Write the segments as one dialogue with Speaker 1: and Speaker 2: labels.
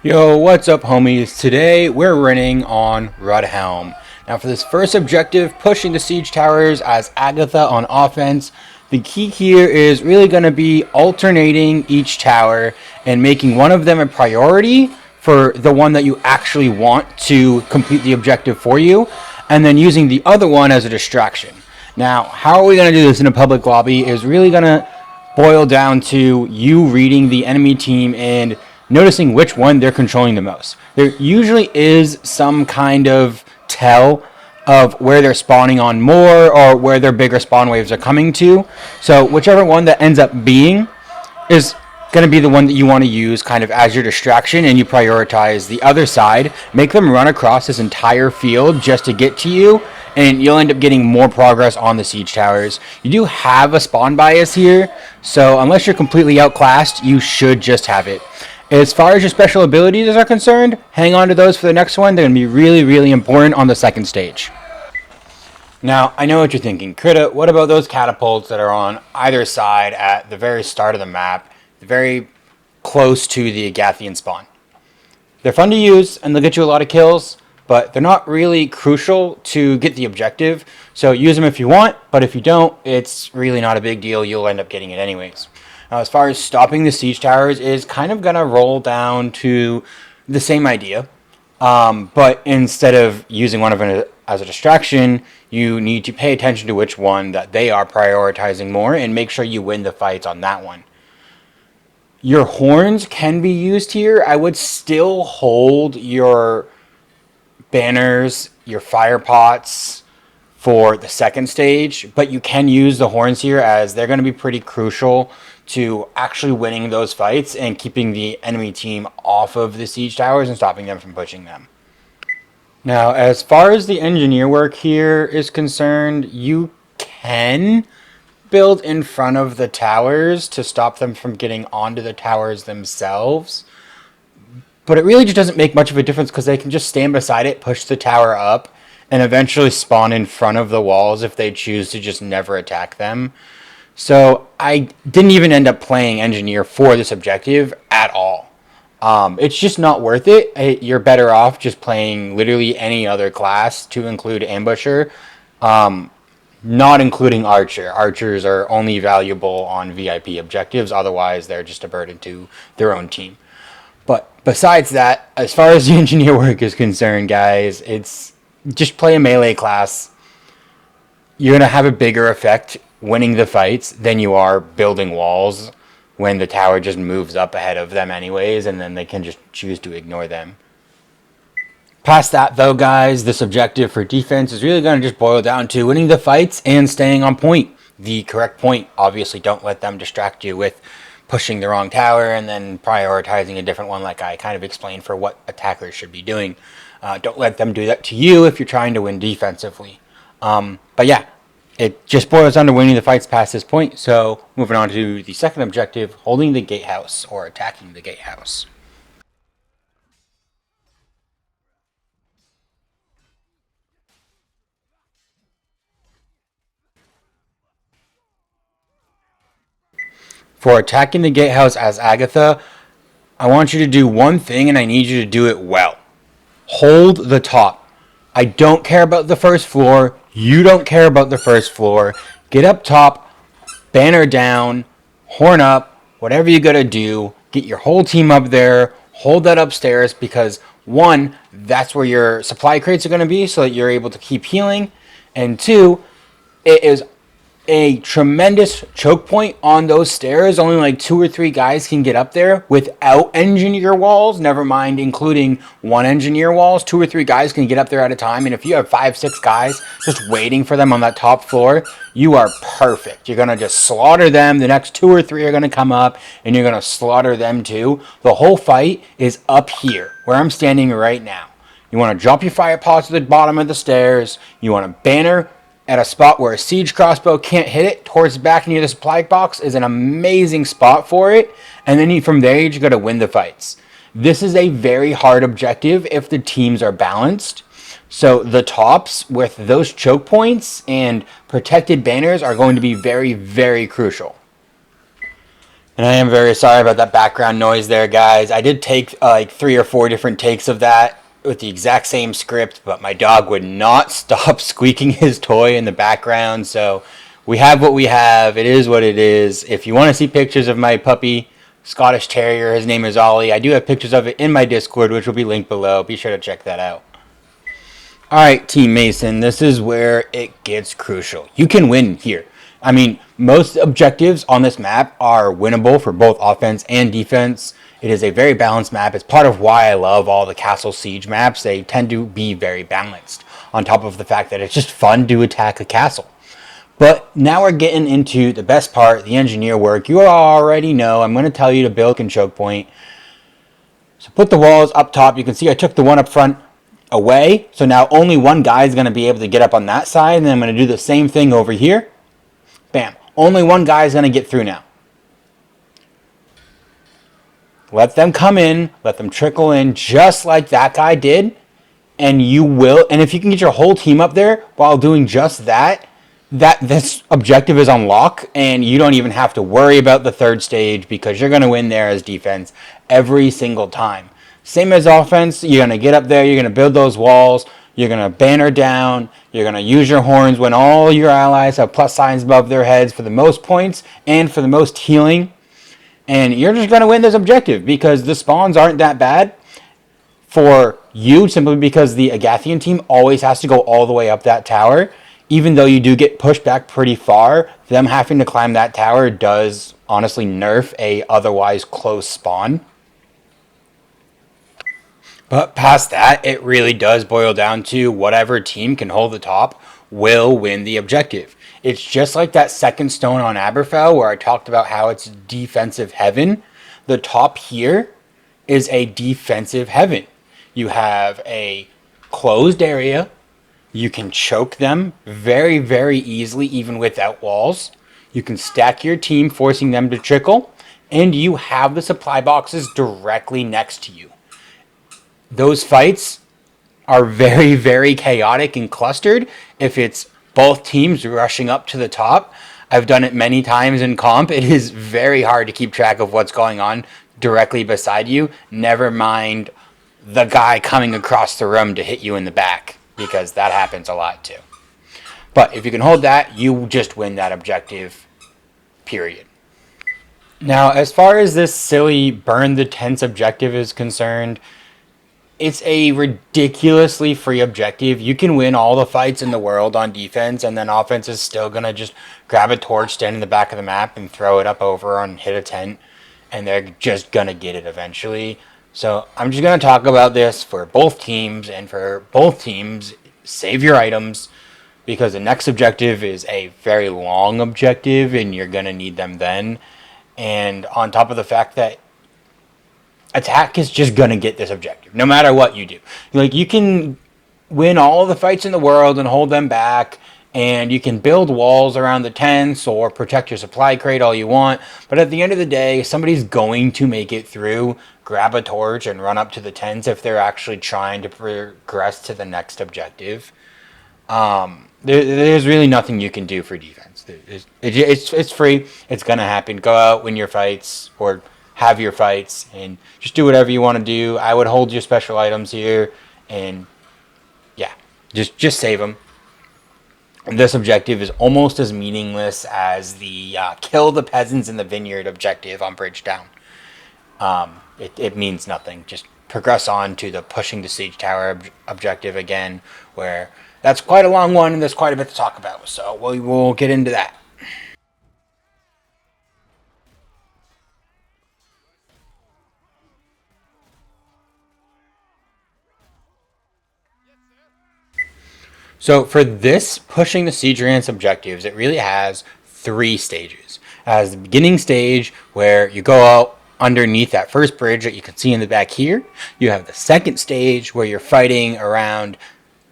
Speaker 1: Yo, what's up, homies? Today we're running on Rudhelm. Now, for this first objective, pushing the siege towers as Agatha on offense, the key here is really going to be alternating each tower and making one of them a priority for the one that you actually want to complete the objective for you, and then using the other one as a distraction. Now, how are we going to do this in a public lobby is really going to boil down to you reading the enemy team and noticing which one they're controlling the most. There usually is some kind of tell of where they're spawning on more or where their bigger spawn waves are coming to. So whichever one that ends up being is going to be the one that you want to use kind of as your distraction, and you prioritize the other side. Make them run across this entire field just to get to you, and you'll end up getting more progress on the siege towers. You do have a spawn bias here, so unless you're completely outclassed, you should just have it. As far as your special abilities are concerned, hang on to those for the next one. They're going to be really, really important on the second stage. Now, I know what you're thinking. Krita, what about those catapults that are on either side at the very start of the map, very close to the Agathian spawn? They're fun to use, and they'll get you a lot of kills, but they're not really crucial to get the objective. So use them if you want, but if you don't, it's really not a big deal. You'll end up getting it anyways. Now, as far as stopping the siege towers is kind of going to roll down to the same idea. But instead of using one of them as a distraction, you need to pay attention to which one that they are prioritizing more and make sure you win the fights on that one. Your horns can be used here. I would still hold your banners, your fire pots for the second stage, but you can use the horns here as they're going to be pretty crucial to actually winning those fights and keeping the enemy team off of the siege towers and stopping them from pushing them. Now, as far as the engineer work here is concerned, you can build in front of the towers to stop them from getting onto the towers themselves, but it really just doesn't make much of a difference because they can just stand beside it, push the tower up, and eventually spawn in front of the walls if they choose to just never attack them. So I didn't even end up playing engineer for this objective at all. It's just not worth it. You're better off just playing literally any other class, to include ambusher, not including archer. Archers are only valuable on VIP objectives, otherwise they're just a burden to their own team. But besides that, as far as the engineer work is concerned, guys, it's just play a melee class. You're going to have a bigger effect winning the fights than you are building walls when the tower just moves up ahead of them anyways, and then they can just choose to ignore them. Past that, though, guys, this objective for defense is really going to just boil down to winning the fights and staying on point. The correct point. Obviously, don't let them distract you with pushing the wrong tower and then prioritizing a different one like I kind of explained for what attackers should be doing. Don't let them do that to you if you're trying to win defensively. But yeah, it just boils down to winning the fights past this point. So moving on to the second objective, holding the gatehouse or attacking the gatehouse. For attacking the gatehouse as Agatha, I want you to do one thing, and I need you to do it well. Hold the top. I don't care about the first floor. You don't care about the first floor. Get up top, banner down, horn up, whatever you gotta do. Get your whole team up there. Hold that upstairs because, one, that's where your supply crates are gonna be so that you're able to keep healing. And two, it is a tremendous choke point on those stairs. Only like 2 or 3 guys can get up there without engineer walls, never mind including one engineer walls. 2 or 3 guys can get up there at a time, and if you have 5, 6 guys just waiting for them on that top floor, you are perfect. You're gonna just slaughter them. The next 2 or 3 are gonna come up and you're gonna slaughter them too. The whole fight is up here where I'm standing right now. You want to drop your fire pods to the bottom of the stairs. You want to banner at a spot where a siege crossbow can't hit it. Towards the back near the supply box is an amazing spot for it. And then from there, you just got to win the fights. This is a very hard objective if the teams are balanced. So the tops with those choke points and protected banners are going to be very, very crucial. And I am very sorry about that background noise there, guys. I did take like 3 or 4 different takes of that with the exact same script, but my dog would not stop squeaking his toy in the background. So we have what we have. It is what it is. If you want to see pictures of my puppy, Scottish Terrier, his name is Ollie, I do have pictures of it in my Discord, which will be linked below. Be sure to check that out. Alright, Team Mason, this is where it gets crucial. You can win here. I mean, most objectives on this map are winnable for both offense and defense. It is a very balanced map. It's part of why I love all the Castle Siege maps. They tend to be very balanced, on top of the fact that it's just fun to attack a castle. But now we're getting into the best part, the engineer work. You already know, I'm going to tell you to build a choke point. So put the walls up top. You can see I took the one up front away. So now only one guy is going to be able to get up on that side. And then I'm going to do the same thing over here. Bam. Only one guy is going to get through now. Let them come in. Let them trickle in just like that guy did. And you will. And if you can get your whole team up there while doing just that, this objective is on lock. And you don't even have to worry about the third stage because you're going to win there as defense every single time. Same as offense, you're going to get up there, you're going to build those walls, you're going to banner down, you're going to use your horns when all your allies have plus signs above their heads for the most points and for the most healing. And you're just going to win this objective because the spawns aren't that bad for you, simply because the Agathian team always has to go all the way up that tower. Even though you do get pushed back pretty far, them having to climb that tower does honestly nerf a otherwise close spawn. But past that, it really does boil down to whatever team can hold the top will win the objective. It's just like that second stone on Aberfell where I talked about how it's defensive heaven. The top here is a defensive heaven. You have a closed area. You can choke them very, very easily, even without walls. You can stack your team, forcing them to trickle. And you have the supply boxes directly next to you. Those fights are very, very chaotic and clustered if it's both teams rushing up to the top. I've done it many times in comp. It is very hard to keep track of what's going on directly beside you. Never mind the guy coming across the room to hit you in the back, because that happens a lot too. But if you can hold that, you just win that objective, period. Now, as far as this silly burn the tents objective is concerned, it's a ridiculously free objective. You can win all the fights in the world on defense, and then offense is still going to just grab a torch, stand in the back of the map, and throw it up over and hit a tent, and they're just going to get it eventually. So I'm just going to talk about this for both teams, and for both teams, save your items, because the next objective is a very long objective, and you're going to need them then. And on top of the fact that attack is just going to get this objective, no matter what you do. Like, you can win all the fights in the world and hold them back, and you can build walls around the tents or protect your supply crate all you want, but at the end of the day, somebody's going to make it through, grab a torch, and run up to the tents if they're actually trying to progress to the next objective. There's really nothing you can do for defense. It's free. It's going to happen. Go out, win your fights, or have your fights, and just do whatever you want to do. I would hold your special items here, and yeah, just save them. And this objective is almost as meaningless as the kill the peasants in the vineyard objective on Bridge Down. It means nothing. Just progress on to the pushing the siege tower objective again, where that's quite a long one and there's quite a bit to talk about. So we'll get into that. So for this pushing the siege rants objectives, it really has 3 stages. It has the beginning stage where you go out underneath that first bridge that you can see in the back here. You have the second stage where you're fighting around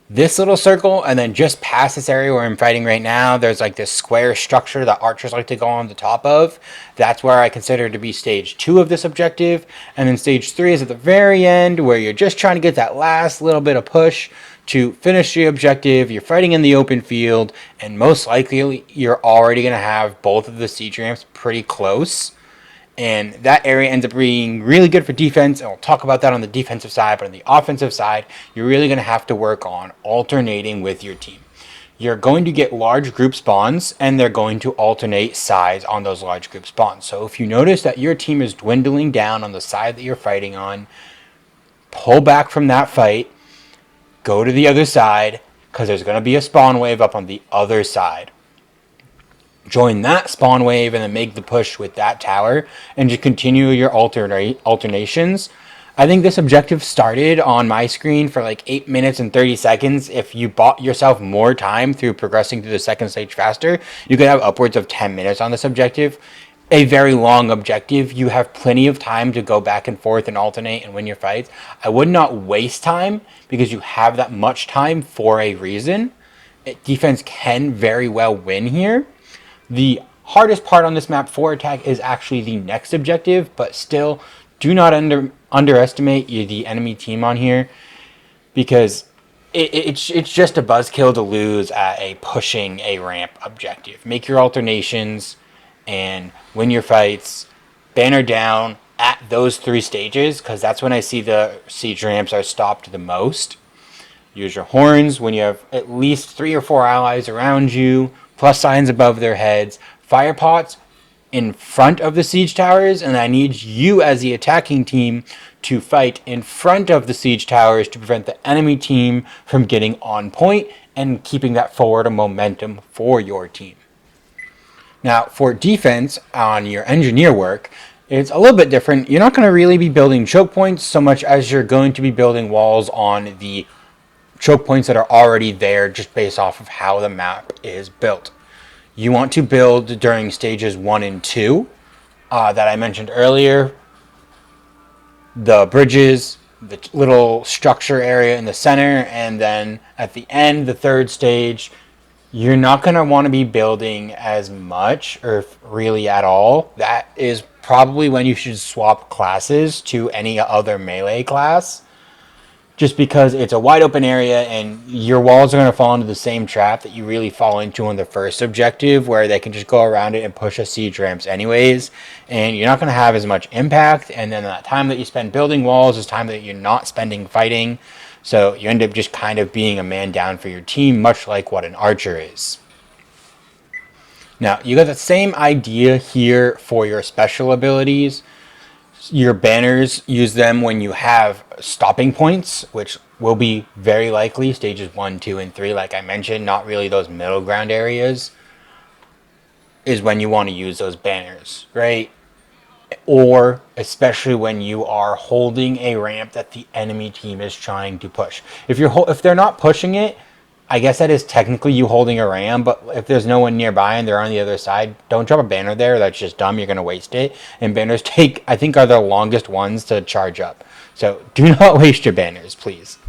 Speaker 1: this little circle, and then just past this area where I'm fighting right now, there's like this square structure that archers like to go on the top of. That's where I consider to be stage 2 of this objective. And then stage 3 is at the very end, where you're just trying to get that last little bit of push to finish the objective. You're fighting in the open field, and most likely you're already going to have both of the siege ramps pretty close. And that area ends up being really good for defense, and we'll talk about that on the defensive side. But on the offensive side, you're really going to have to work on alternating with your team. You're going to get large group spawns, and they're going to alternate sides on those large group spawns. So if you notice that your team is dwindling down on the side that you're fighting on, pull back from that fight, go to the other side, because there's going to be a spawn wave up on the other side. Join that spawn wave and then make the push with that tower and just continue your alternations. I think this objective started on my screen for like 8 minutes and 30 seconds. If you bought yourself more time through progressing through the second stage faster, you could have upwards of 10 minutes on this objective. A very long objective. You have plenty of time to go back and forth and alternate and win your fights. I would not waste time because you have that much time for a reason. Defense can very well win here. The hardest part on this map for attack is actually the next objective, but still, do not underestimate the enemy team on here, because it's just a buzzkill to lose at a pushing a ramp objective. Make your alternations and win your fights. Banner down at those 3 stages, because that's when I see the siege ramps are stopped the most. Use your horns when you have at least 3 or 4 allies around you, plus signs above their heads, fire pots in front of the siege towers, and I need you as the attacking team to fight in front of the siege towers to prevent the enemy team from getting on point and keeping that forward momentum for your team. Now, for defense on your engineer work, it's a little bit different. You're not going to really be building choke points so much as you're going to be building walls on the choke points that are already there, just based off of how the map is built. You want to build during stages 1 and 2 that I mentioned earlier. The bridges, the little structure area in the center, and then at the end, the 3rd stage. You're not going to want to be building as much, or really at all. That is probably when you should swap classes to any other melee class, just because it's a wide open area and your walls are going to fall into the same trap that you really fall into on the first objective, where they can just go around it and push a siege ramps anyways, and you're not going to have as much impact. And then that time that you spend building walls is time that you're not spending fighting, so you end up just kind of being a man down for your team, much like what an archer is. Now, you got the same idea here for your special abilities. Your banners, use them when you have stopping points, which will be very likely stages 1, 2, and 3. Like I mentioned, not really those middle ground areas is when you want to use those banners, right? Or especially when you are holding a ramp that the enemy team is trying to push. If they're not pushing it, I guess that is technically you holding a ram, but if there's no one nearby and they're on the other side, don't drop a banner there. That's just dumb. You're going to waste it. And banners I think, are the longest ones to charge up. So do not waste your banners, please.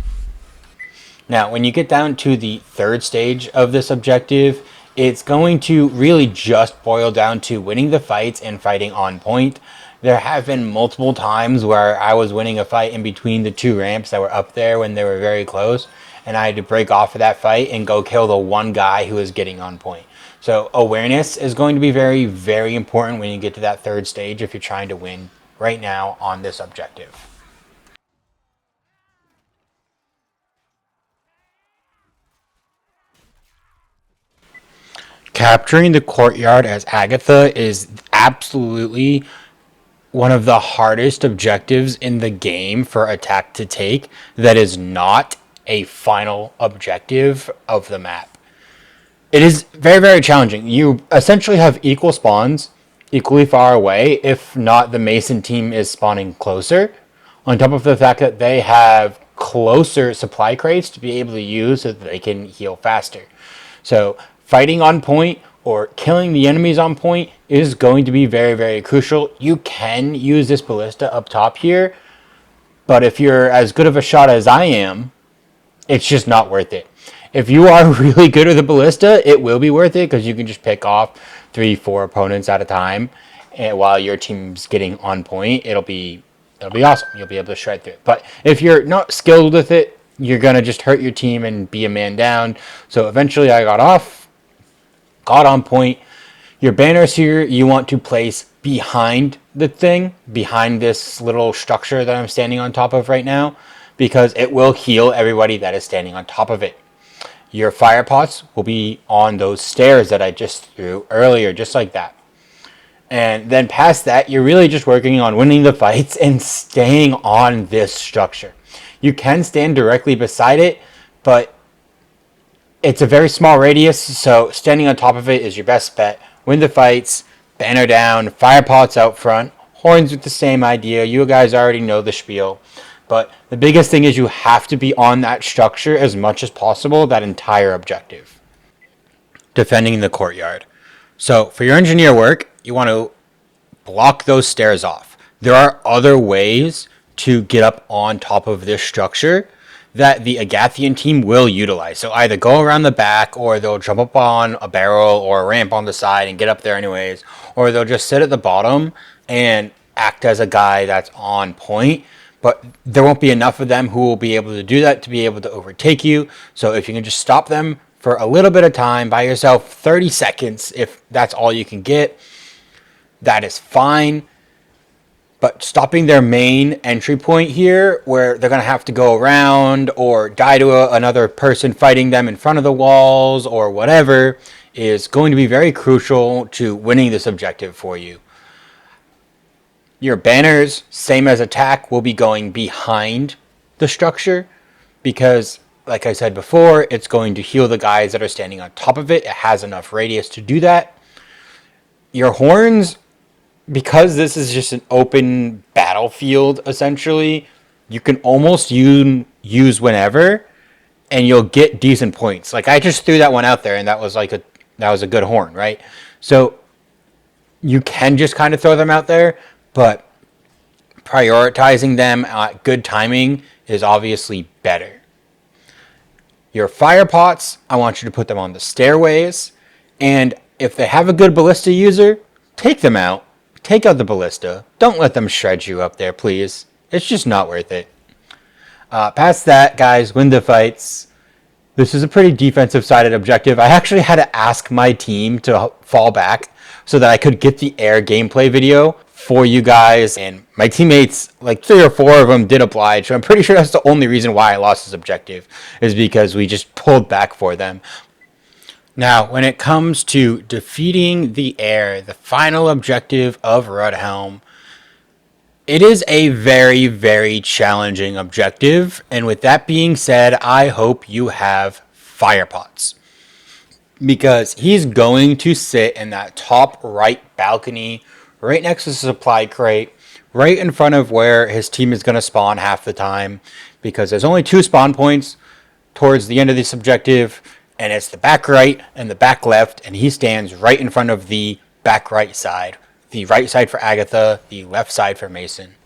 Speaker 1: Now, when you get down to the 3rd stage of this objective, it's going to really just boil down to winning the fights and fighting on point. There have been multiple times where I was winning a fight in between the 2 ramps that were up there when they were very close, and I had to break off of that fight and go kill the one guy who was getting on point. So awareness is going to be very, very important when you get to that 3rd stage if you're trying to win right now on this objective. Capturing the courtyard as Agatha is absolutely one of the hardest objectives in the game for attack to take that is not a final objective of the map. It is very, very challenging. You essentially have equal spawns, equally far away, if not the Mason team is spawning closer, on top of the fact that they have closer supply crates to be able to use so that they can heal faster. So fighting on point or killing the enemies on point is going to be very, very crucial. You can use this ballista up top here, but if you're as good of a shot as I am, it's just not worth it. If you are really good with a ballista, it will be worth it because you can just pick off 3-4 opponents at a time, and while your team's getting on point, it'll be awesome. You'll be able to shred through it. But if you're not skilled with it, you're gonna just hurt your team and be a man down. So eventually, I got on point, Your banners here, you want to place behind the thing, behind this little structure that I'm standing on top of right now, because it will heal everybody that is standing on top of it. Your fire pots will be on those stairs that I just threw earlier, just like that. And then past that, you're really just working on winning the fights and staying on this structure. You can stand directly beside it, but it's a very small radius, so standing on top of it is your best bet. Win the fights, banner down, fire pots out front, horns with the same idea. You guys already know the spiel. But the biggest thing is you have to be on that structure as much as possible, that entire objective. Defending the courtyard. So for your engineer work, you want to block those stairs off. There are other ways to get up on top of this structure that the Agathian team will utilize. So either go around the back, or they'll jump up on a barrel or a ramp on the side and get up there anyways, or they'll just sit at the bottom and act as a guy that's on point. But there won't be enough of them who will be able to do that to be able to overtake you. So if you can just stop them for a little bit of time by yourself, 30 seconds, if that's all you can get, that is fine. But stopping their main entry point here, where they're going to have to go around or die to another person fighting them in front of the walls or whatever, is going to be very crucial to winning this objective for you. Your banners, same as attack, will be going behind the structure because, like I said before, it's going to heal the guys that are standing on top of it. It has enough radius to do that. Your horns, because this is just an open battlefield, essentially, you can almost use whenever, and you'll get decent points. Like, I just threw that one out there, and that was a good horn, right? So you can just kind of throw them out there, but prioritizing them at good timing is obviously better. Your fire pots, I want you to put them on the stairways, and if they have a good ballista user, take them out. Take out the ballista. Don't let them shred you up there, please. It's just not worth it. Past that, guys, win the fights. This is a pretty defensive-sided objective. I actually had to ask my team to fall back so that I could get the Heir gameplay video for you guys. And my teammates, like 3 or 4 of them, did oblige. So I'm pretty sure that's the only reason why I lost this objective, is because we just pulled back for them. Now, when it comes to defeating the Heir, the final objective of Rudhelm, it is a very, very challenging objective. And with that being said, I hope you have fire pots, because he's going to sit in that top right balcony right next to the supply crate, right in front of where his team is going to spawn half the time, because there's only 2 spawn points towards the end of this objective, and it's the back right and the back left, and he stands right in front of the back right side. The right side for Agatha, the left side for Mason.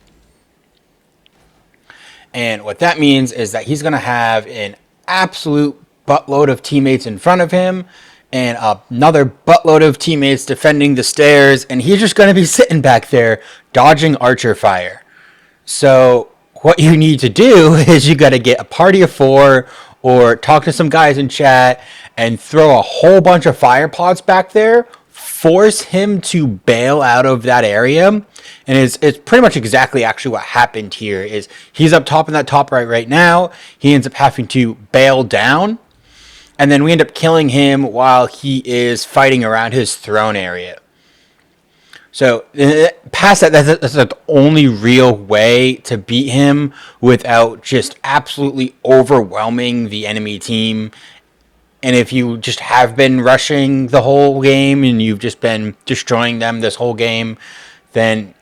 Speaker 1: And what that means is that he's going to have an absolute buttload of teammates in front of him, and another buttload of teammates defending the stairs, and he's just going to be sitting back there dodging archer fire. So what you need to do is you got to get a party of 4, or talk to some guys in chat and throw a whole bunch of fire pots back there, force him to bail out of that area. And it's pretty much exactly actually what happened here. Is he's up top in that top right now. He ends up having to bail down, and then we end up killing him while he is fighting around his throne area. So past that, that's the only real way to beat him without just absolutely overwhelming the enemy team. And if you just have been rushing the whole game and you've just been destroying them this whole game, then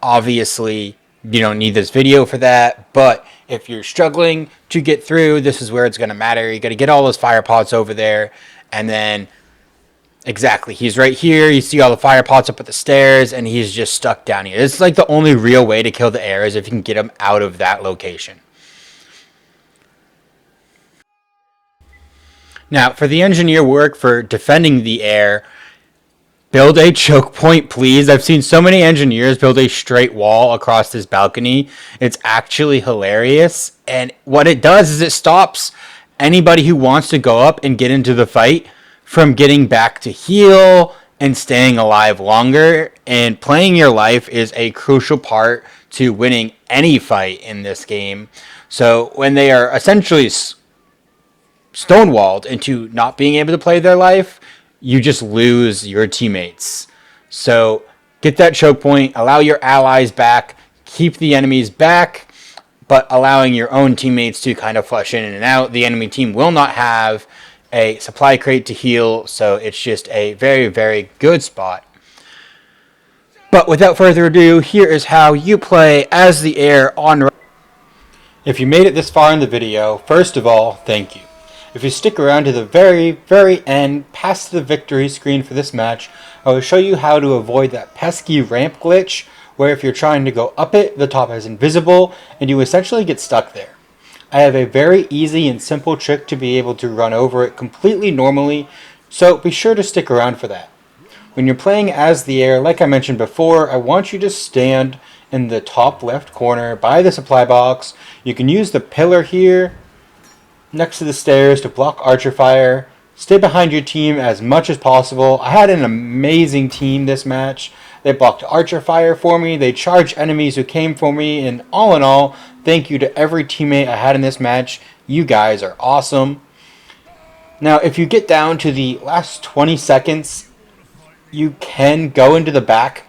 Speaker 1: obviously you don't need this video for that. But if you're struggling to get through, this is where it's going to matter. You got to get all those fire pots over there, and then exactly, he's right here. You see all the fire pots up at the stairs, and he's just stuck down here. It's like the only real way to kill the Heir is if you can get him out of that location. Now, for the engineer work for defending the Heir, build a choke point, please. I've seen so many engineers build a straight wall across this balcony. It's actually hilarious. And what it does is it stops anybody who wants to go up and get into the fight from getting back to heal and staying alive longer. And playing your life is a crucial part to winning any fight in this game. So when they are essentially stonewalled into not being able to play their life, you just lose your teammates. So get that choke point, allow your allies back, keep the enemies back, but allowing your own teammates to kind of flush in and out. The enemy team will not have a supply crate to heal, so it's just a very, very good spot. But without further ado, here is how you play as the Heir on. If you made it this far in the video, first of all, thank you. If you stick around to the very, very end, past the victory screen for this match, I will show you how to avoid that pesky ramp glitch, where if you're trying to go up it, the top is invisible, and you essentially get stuck there. I have a very easy and simple trick to be able to run over it completely normally, so be sure to stick around for that. When you're playing as the Heir, like I mentioned before, I want you to stand in the top left corner by the supply box. You can use the pillar here next to the stairs to block archer fire. Stay behind your team as much as possible. I had an amazing team this match. They blocked archer fire for me. They charged enemies who came for me. And all in all, thank you to every teammate I had in this match. You guys are awesome. Now, if you get down to the last 20 seconds, you can go into the back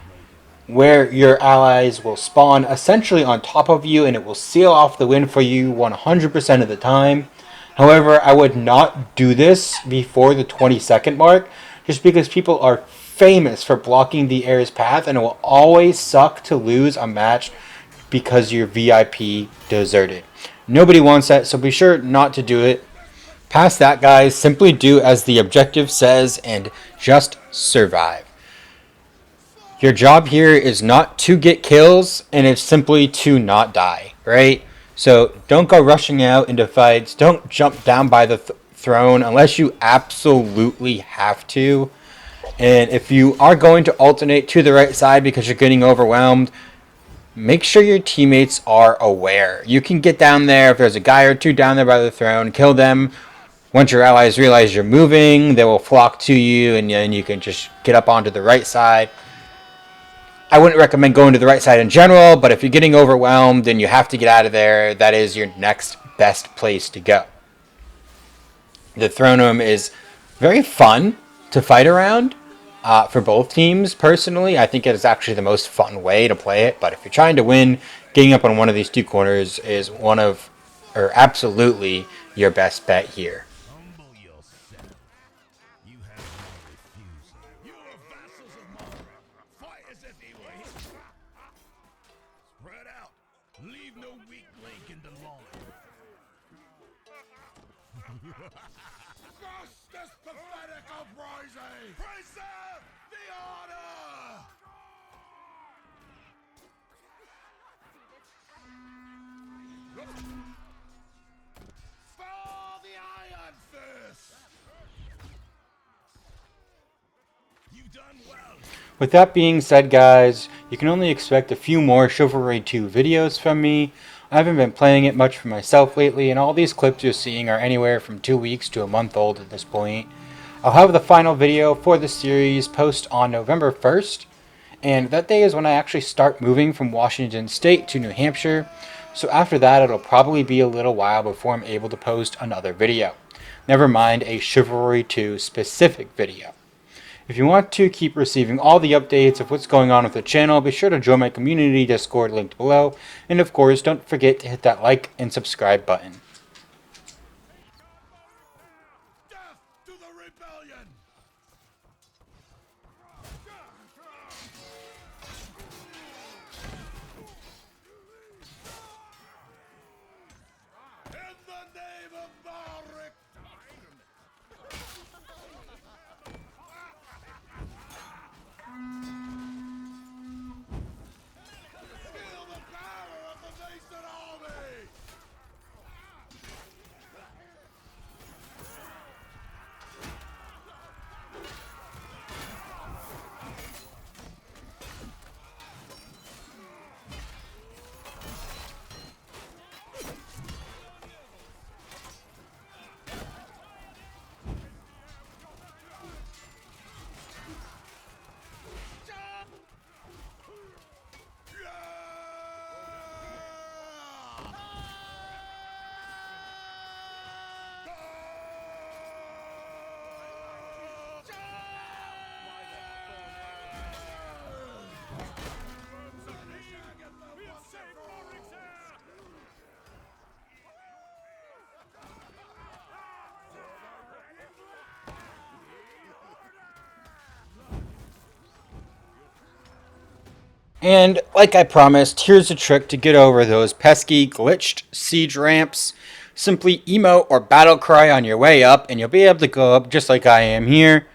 Speaker 1: where your allies will spawn essentially on top of you, and it will seal off the win for you 100% of the time. However, I would not do this before the 20-second mark, just because people are famous for blocking the Heir's path, and it will always suck to lose a match because your VIP deserted. Nobody wants that, so be sure not to do it. Past that, guys, simply do as the objective says and just survive. Your job here is not to get kills, and it's simply to not die, right? So don't go rushing out into fights. Don't jump down by the throne unless you absolutely have to. And if you are going to alternate to the right side because you're getting overwhelmed, make sure your teammates are aware. You can get down there. If there's a guy or two down there by the throne, kill them. Once your allies realize you're moving, they will flock to you, and then you can just get up onto the right side. I wouldn't recommend going to the right side in general, but if you're getting overwhelmed and you have to get out of there, that is your next best place to go. The throne room is very fun to fight around for both teams. Personally, I think it is actually the most fun way to play it, but if you're trying to win, getting up on one of these two corners is absolutely your best bet here.
Speaker 2: Spread out. Leave no weak link in the line. Justice pathetic uprising! Preserve the order! For the Iron Fist! You've done well.
Speaker 1: With that being said, guys, you can only expect a few more Chivalry 2 videos from me. I haven't been playing it much for myself lately, and all these clips you're seeing are anywhere from 2 weeks to a month old at this point. I'll have the final video for the series post on November 1st, and that day is when I actually start moving from Washington State to New Hampshire, so after that it'll probably be a little while before I'm able to post another video. Never mind a Chivalry 2 specific video. If you want to keep receiving all the updates of what's going on with the channel, be sure to join my community Discord linked below. And of course, don't forget to hit that like and subscribe button.
Speaker 2: Death to the rebellion! In the name of Malric! Feel the power of the nascent army!
Speaker 1: And like I promised, here's a trick to get over those pesky glitched siege ramps. Simply emote or battle cry on your way up and you'll be able to go up just like I am here.